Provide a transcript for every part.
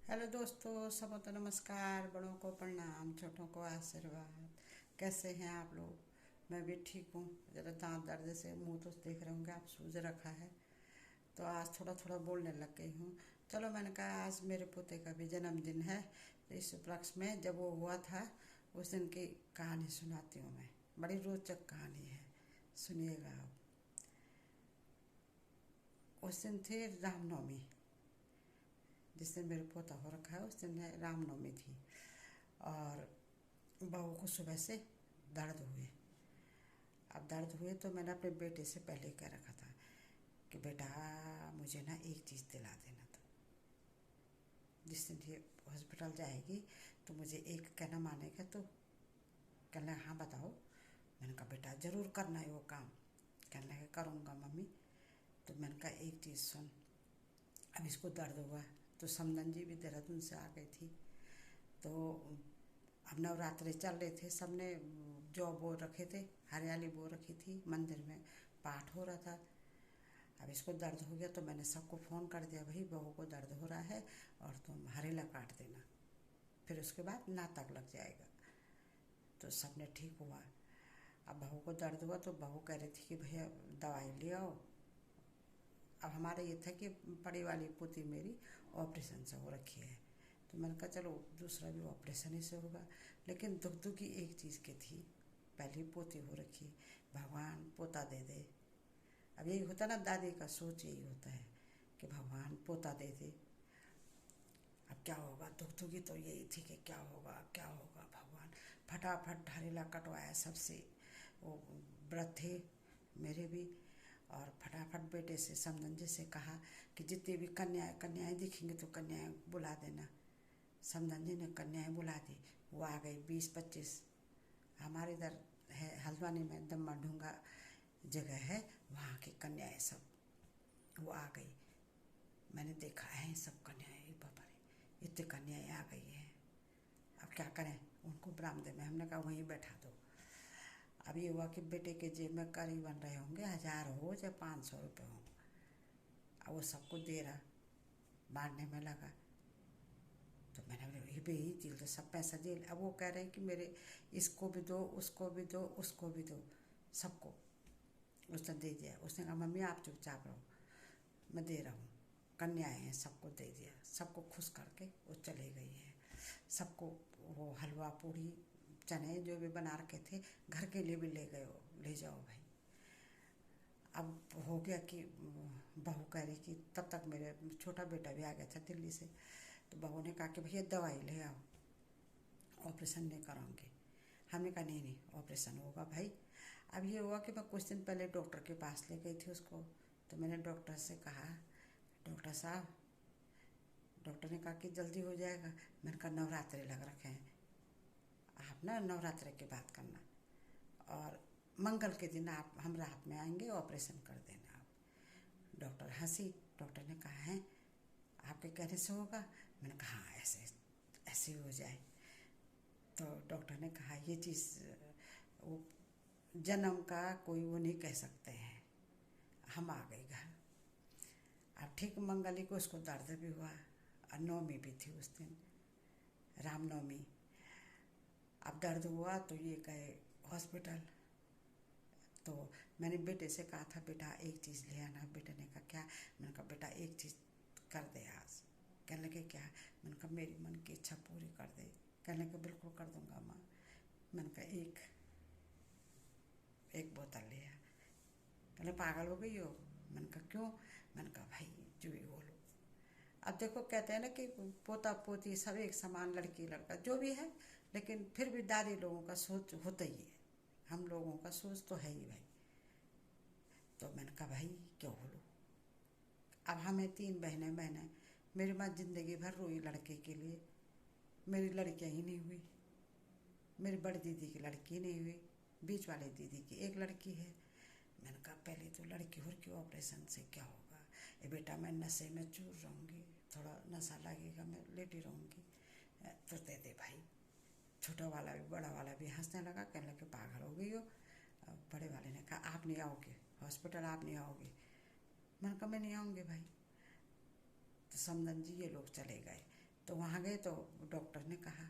Hello दोस्तों, सबको तो नमस्कार। बड़ों को प्रणाम, छोटों को आशीर्वाद। कैसे हैं आप लोग? मैं भी ठीक हूँ। ज़रा दांत दर्द से मुंह तो देख रहे होंगे आप, सूज रखा है तो आज थोड़ा थोड़ा बोलने लग गई हूँ। चलो, मैंने कहा आज मेरे पोते का भी जन्मदिन है, तो इस उपलक्ष्य में जब वो हुआ था उस दिन की कहानी सुनाती हूँ मैं। बड़ी रोचक कहानी है, सुनिएगा आप। उस दिन थी रामनवमी। जिस दिन मेरे पोता हो रखा है उस दिन रामनवमी थी। और बहू को सुबह से दर्द हुए। अब दर्द हुए तो मैंने अपने बेटे से पहले कह रखा था कि बेटा मुझे ना एक चीज़ दिला देना था, जिस दिन ये हॉस्पिटल जाएगी तो मुझे एक कहना मानेगा तो। कहने लगा हाँ बताओ। मैंने कहा बेटा ज़रूर करना है वो काम। कहने लगा करूँगा मम्मी। तो मैंने कहा एक चीज़ सुन, अब इसको दर्द हुआ तो समधन जी भी देहरादून से आ गई थी। तो अब नवरात्रे चल रहे थे, सबने जौ बो रखे थे, हरियाली बो रखी थी, मंदिर में पाठ हो रहा था। अब इसको दर्द हो गया तो मैंने सबको फ़ोन कर दिया, भाई बहू को दर्द हो रहा है और तुम हरेला काट देना, फिर उसके बाद नाटक लग जाएगा। तो सबने ठीक हुआ। अब बहू को दर्द हुआ तो बहू कह रही थी कि भैया दवाई ले आओ। अब हमारा ये था कि बड़ी वाली पोती मेरी ऑपरेशन से हो रखी है, तो मैंने कहा चलो दूसरा भी ऑपरेशन ही से होगा। लेकिन दुख दुखी एक चीज़ की थी, पहली पोती हो रखी, भगवान पोता दे दे। अब यही होता ना, दादी का सोच यही होता है कि भगवान पोता दे दे। अब क्या होगा, दुख दुखी तो यही थी कि क्या होगा क्या होगा भगवान। फटाफट हरेला कटवाया सबसे, वो व्रत थे मेरे भी। और फटाफट बेटे से समधन जी से कहा कि जितनी भी कन्याएं दिखेंगी तो कन्याएं बुला देना। समधन जी ने कन्याएं बुला दी। वो आ गई 20-25। हमारे इधर है हल्द्वानी में दम्मा ढूंगा जगह है, वहाँ की कन्याएं सब वो आ गई। मैंने देखा है सब कन्याएं, बाबा रे इतनी कन्याएं आ गई हैं। अब क्या करें, उनको बरामदे में हमने कहा वहीं बैठा दो। अब ये हुआ कि बेटे के जेब में करीबन रहे होंगे 1000 हो चाहे 500 रुपये हो। अब वो सबको दे रहा, बांटने में लगा। तो मैंने ये भी ही दिल तो सब पैसा दे। अब वो कह रहे हैं कि मेरे इसको भी दो, उसको भी दो, उसको भी दो, सबको। उसने दे दिया। उसने कहा मम्मी आप चुपचाप रहो, मैं दे रहा हूँ। कन्याएं हैं, सबको दे दिया। सबको खुश करके वो चले गई हैं। सबको वो हलवा पूड़ी चने जो भी बना रखे थे घर के लिए भी ले गए, ले जाओ भाई। अब हो गया कि बहू कह रही कि तब तक मेरे छोटा बेटा भी आ गया था दिल्ली से। तो बहू ने कहा कि भैया दवाई ले आओ, ऑपरेशन नहीं कराऊंगी। हमने कहा नहीं नहीं ऑपरेशन होगा भाई। अब ये हुआ कि मैं कुछ दिन पहले डॉक्टर के पास ले गई थी उसको। तो मैंने डॉक्टर से कहा डॉक्टर साहब, डॉक्टर ने कहा कि जल्दी हो जाएगा। मैंने कहा नवरात्रे लग रखे हैं, आप ना नवरात्रे की बात करना और मंगल के दिन आप हम रात में आएंगे, ऑपरेशन कर देना आप। डॉक्टर हंसी। डॉक्टर ने कहा है आपके कहने से होगा? मैंने कहा हाँ ऐसे ऐसे हो जाए। तो डॉक्टर ने कहा ये चीज़ वो जन्म का कोई वो नहीं कह सकते हैं। हम आ गए घर। अब ठीक मंगली को उसको दर्द भी हुआ और नवमी भी थी उस दिन, रामनवमी। अब दर्द हुआ तो ये गए हॉस्पिटल। तो मैंने बेटे से कहा था बेटा एक चीज़ ले आना। बेटे ने कहा क्या? मैंने कहा बेटा एक चीज़ कर दे आज। कहने लगे क्या? मैंने कहा मेरी मन की इच्छा पूरी कर दे। कहने लगे बिल्कुल कर दूंगा माँ। मैंने कहा एक बोतल ले आ। कहने पागल हो गई हो? मैंने कहा क्यों? मैंने कहा भाई जो भी बोलो। अब देखो कहते हैं ना कि पोता पोती सब एक समान, लड़की लड़का जो भी है, लेकिन फिर भी दादी लोगों का सोच होता ही है, हम लोगों का सोच तो है ही भाई। तो मैंने कहा भाई क्यों बोलो। अब हमें 3 बहनें। मेरी माँ जिंदगी भर रोई लड़के के लिए। मेरी लड़कियाँ ही नहीं हुई। मेरी बड़ी दीदी की लड़की नहीं हुई, बीच वाली दीदी की एक लड़की है। मैंने कहा पहले तो लड़की हो के ऑपरेशन से क्या होगा? ये बेटा मैं नशे में चूर रहूँगी, थोड़ा नशा लगेगा मैं लेटी रहूँगी। तो दे दे भाई। छोटा वाला भी बड़ा वाला भी हंसने लगा, कहने लगे पागल हो गई हो। बड़े वाले ने कहा आप नहीं आओगे हॉस्पिटल, आप नहीं आओगे। मैंने कहा मैं नहीं आऊँगी भाई। तो समधन जी ये लोग चले गए। तो वहाँ गए तो डॉक्टर ने कहा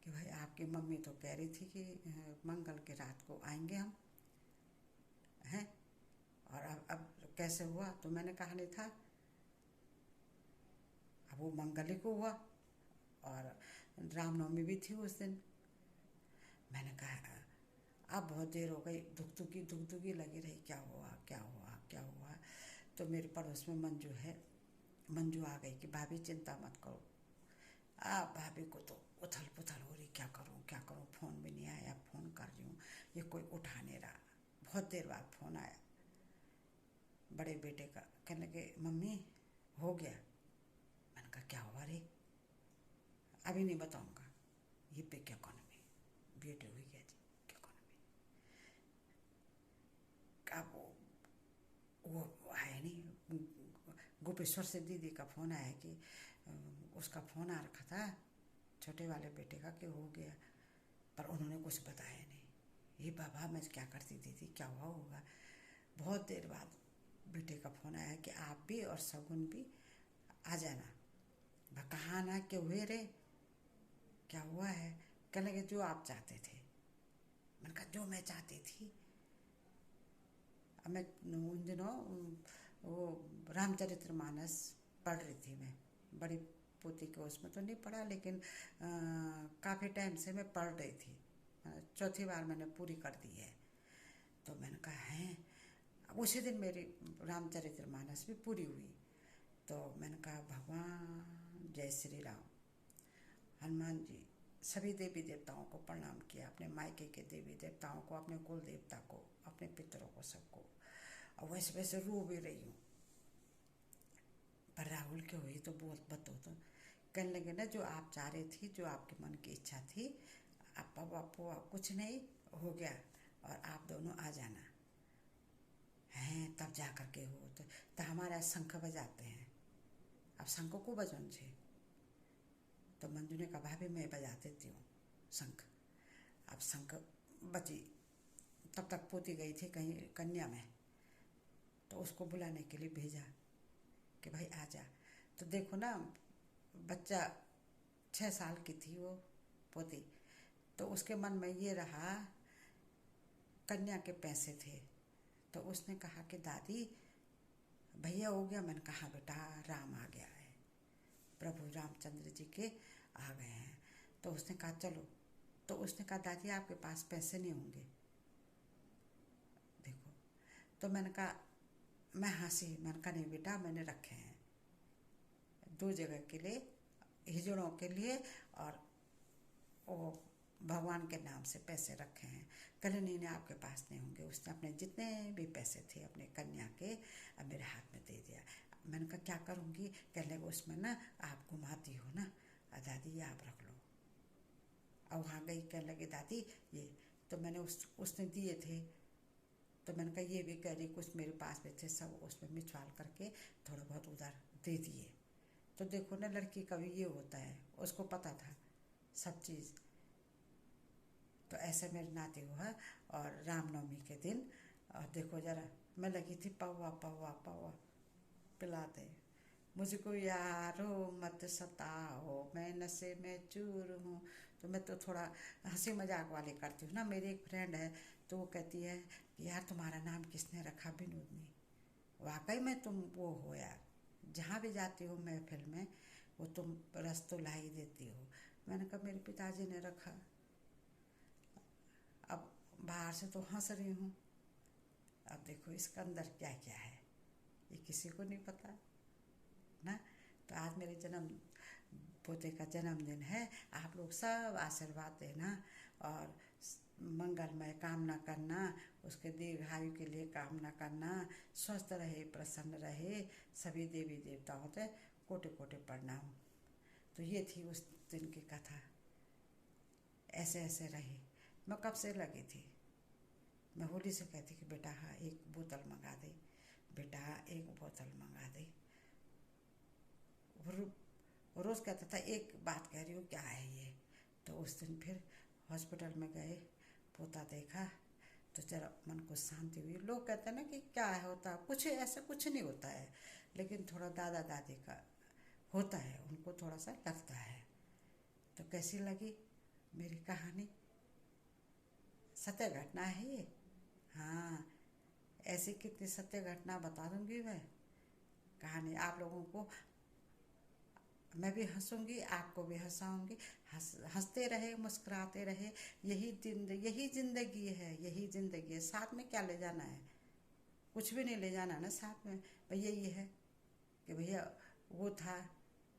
कि भाई आपकी मम्मी तो कह रही थी कि मंगल की रात को आएंगे हम हैं, और अब कैसे हुआ? तो मैंने कहा नहीं था, अब वो मंगल ही को हुआ और रामनवमी भी थी उस दिन। मैंने कहा अब बहुत देर हो गई, दुखी लगी रही, क्या हुआ क्या हुआ क्या हुआ। तो मेरे पड़ोस में मंजू है, मंजू आ गई कि भाभी चिंता मत करो। भाभी को तो उथल पुथल हो रही, क्या करूं, फ़ोन भी नहीं आया, फ़ोन कर रही हूँ ये कोई उठा नहीं रहा। बहुत देर बाद फ़ोन आया बड़े बेटे का, कहने लगे मम्मी हो गया। मैंने कहा क्या हुआ रे? अभी नहीं बताऊंगा, ये पे क्या कौन में बेटे हुई गया जी, क्या कौन में का वो आया नहीं। गोपेश्वर से दीदी का फ़ोन आया कि उसका फ़ोन आ रखा था छोटे वाले बेटे का कि हो गया, पर उन्होंने कुछ बताया नहीं। ये बाबा मैं क्या करती दीदी, क्या हुआ होगा। बहुत देर बाद बेटे का फ़ोन आया कि आप भी और सगुन भी आ जाना। कहाँ आना, क्या हुए रे, क्या हुआ है? कहने लगे जो आप चाहते थे। मैंने कहा जो मैं चाहती थी? अब मैं उन दिनों वो रामचरितमानस पढ़ रही थी, मैं बड़ी पोती के उसमें तो नहीं पढ़ा, लेकिन काफ़ी टाइम से मैं पढ़ रही थी, चौथी बार मैंने पूरी कर दी है। तो मैंने कहा है, उसी दिन मेरी रामचरितमानस भी पूरी हुई। तो मैंने कहा भगवान जय श्री राम, हनुमान जी, सभी देवी देवताओं को प्रणाम किया, अपने मायके के देवी देवताओं को, अपने कुल देवता को, अपने पितरों को, सबको। और वैसे वैसे रो भी रही हूँ। पर राहुल क्यों हुई तो बतो तो कहने लगे ना जो आप चाह रही थी, जो आपके मन की इच्छा थी, आपको कुछ नहीं हो गया और आप दोनों आ जाना हैं, तब जा कर के हो तो हमारा शंख बजाते हैं, अब शंख को बजन छे। तो मंजू ने कहा भाभी मैं बजा देती हूँ शंख। अब शंख बजी, तब तक पोती गई थी कहीं कन्या में, तो उसको बुलाने के लिए भेजा कि भाई आ जा। तो देखो ना, बच्चा 6 साल की थी वो पोती, तो उसके मन में ये रहा, कन्या के पैसे थे, तो उसने कहा कि दादी भैया हो गया। मैंने कहा बेटा राम आ गया है, प्रभु रामचंद्र जी के आ गए हैं। तो उसने कहा चलो, तो उसने कहा दादी आपके पास पैसे नहीं होंगे, देखो। तो मैंने कहा, मैं हंसी, मैंने कहा नहीं बेटा मैंने रखे हैं 2 जगह के लिए, हिजड़ों के लिए और वो भगवान के नाम से पैसे रखे हैं। कहले नहीं आपके पास नहीं होंगे। उसने अपने जितने भी पैसे थे अपने कन्या के अब मेरे हाथ में दे दिया। मैंने कहा क्या करूँगी? कहने को उसमें ना आप घुमाती हो ना, दादी ये आप रख लो। और वहाँ गई, कहने लगी दादी ये, तो मैंने उसने दिए थे, तो मैंने कहा ये भी कह रही, कुछ मेरे पास में थे सब उसमें मिचवाल करके थोड़ा बहुत उधर दे दिए। तो देखो ना लड़की का भी ये होता है, उसको पता था सब चीज़। तो ऐसे मेरे नाते हुआ। और रामनवमी के दिन और देखो जरा, मैं लगी थी पौवा पौवा पौवा पिलाते, मुझको यारो मत सताओ मैं नशे में चूर हूँ। तो मैं तो थोड़ा हंसी मजाक वाले करती हूँ ना। मेरी एक फ्रेंड है तो वो कहती है कि यार तुम्हारा नाम किसने रखा विनोदनी? वाकई में तुम वो हो यार, जहाँ भी जाती हो महफिल में वो तुम रस तो ला ही देती हो। मैंने कहा मेरे पिताजी ने रखा। अब बाहर से तो हंस रही हूँ, अब देखो इसका अंदर क्या क्या है ये किसी को नहीं पता ना। तो आज मेरे पोते का जन्मदिन है, आप लोग सब आशीर्वाद देना और मंगलमय कामना करना, उसके दीर्घायु के लिए कामना करना, स्वस्थ रहे प्रसन्न रहे। सभी देवी देवताओं से कोटि कोटि प्रणाम। तो ये थी उस दिन की कथा। ऐसे ऐसे रही, मैं कब से लगी थी। मैं होली से कहती कि बेटा हाँ एक बोतल मंगा दे, बेटा एक बोतल मंगा दे। रोज़ कहता था एक बात कह रही हूँ क्या है ये। तो उस दिन फिर हॉस्पिटल में गए, पोता देखा तो जरा मन को शांति हुई। लोग कहते हैं ना कि क्या होता, कुछ ऐसा कुछ नहीं होता है, लेकिन थोड़ा दादा दादी का होता है, उनको थोड़ा सा लगता है। तो कैसी लगी मेरी कहानी? सत्य घटना है ये। हाँ, ऐसी कितनी सत्य घटना बता दूंगी मैं कहानी आप लोगों को। मैं भी हंसूंगी, आपको भी हंसाऊंगी। हंसते रहे, मुस्कुराते रहे। यही जिंदगी है, यही जिंदगी है। साथ में क्या ले जाना है? कुछ भी नहीं ले जाना ना साथ में। भैया ये है कि भैया वो था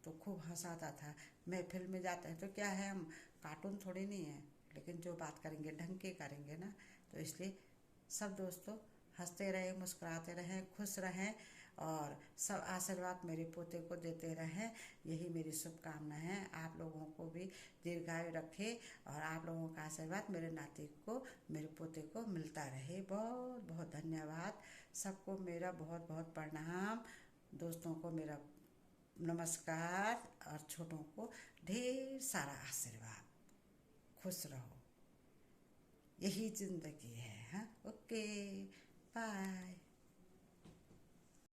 तो खूब हंसाता था। महफिल में जाते हैं तो क्या है, हम कार्टून थोड़ी नहीं है, लेकिन जो बात करेंगे ढंग के करेंगे ना। तो इसलिए सब दोस्तों हंसते रहे, मुस्कुराते रहें, खुश रहें और सब आशीर्वाद मेरे पोते को देते रहें। यही मेरी शुभकामना है। आप लोगों को भी दीर्घायु रखे और आप लोगों का आशीर्वाद मेरे नाती को, मेरे पोते को मिलता रहे। बहुत बहुत धन्यवाद। सबको मेरा बहुत बहुत प्रणाम। दोस्तों को मेरा नमस्कार और छोटों को ढेर सारा आशीर्वाद। खुश रहो, यही जिंदगी है। हाँ, ओके, बाय।